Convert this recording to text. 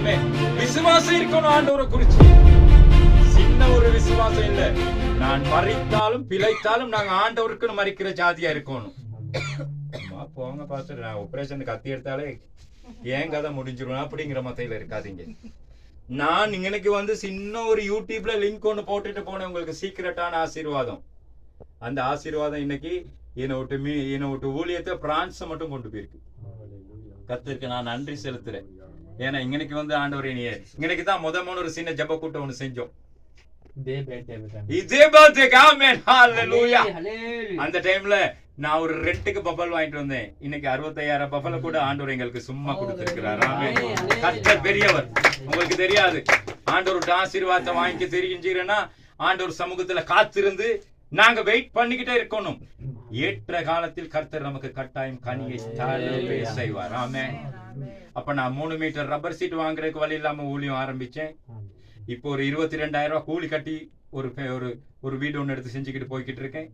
ஆமே. விசுவாசம் இருக்கணும் ஆண்டவரை குறிச்சு. சின்ன ஒரு விசுவாசம் இல்ல. நான் மறித்தாலும் பிழைத்தாலும் நாங்க ஆண்டவருக்குன்னு மறிக்கிற ஜாதியா இருக்கணும். போங்க பாஸ்டர், நான் ஆபரேஷன் கத்தி எடுத்தாலே ஏன் கதை முடிஞ்சிரும் அப்படிங்கிற மத்தையில இருக்காதீங்க. நான் இன்னைக்கு வந்து சின்ன ஒரு யூடியூப்ல லிங்க் ஒன்று போட்டுட்டு போனேன் உங்களுக்கு, சீக்கிரட்டான ஆசீர்வாதம். அந்த ஆசீர்வாதம் இன்னைக்கு என்னை விட்டு ஊழியத்தை பிரான்ஸ் மட்டும் கொண்டு போயிருக்கு. கர்த்தருக்கு நான் நன்றி செலுத்துறேன். ஏன்னா இன்னைக்கு வந்து ஆண்டவரே நீ இன்னைக்கு தான் முதல் ஒரு சின்ன ஜெப கூட்டம் ஒன்று செஞ்சோம். இதே பர்த்டேக்கு ஆமென் ஹalleluya. அந்த டைம்ல நான் ஒரு ரெண்டுக்கு பபல் வாங்கிட்டு வந்தேன். இன்னைக்கு 65,000 பபல கூட ஆண்டவர் எங்களுக்கு சும்மா கொடுத்திருக்கிறார். ஆமென். கர்த்தர் பெரியவர். உங்களுக்கு தெரியாது, ஆண்டவரோட ஆசீர்வாதத்தை வாங்கி தெரிஞ்சிரனா ஆண்டவர் சமூகத்துல காத்திருந்து நாங்க வெயிட் பண்ணிக்கிட்டே இருக்கணும். ஏற்ற காலத்தில் கர்த்தர் நமக்கு கட்டாயம் கனியை தரவே செய்வார். ஆமென். அப்ப நான் 3 மீட்டர் ரப்பர் சீட் வாங்குறதுக்கு வழி இல்லாம ஊழியம் ஆரம்பிச்சேன். இப்போ ஒரு 22,000 ரூபாய் கூலி கட்டி ஒரு வீடு ஒன்று எடுத்து செஞ்சுக்கிட்டு போய்கிட்டு இருக்கேன்.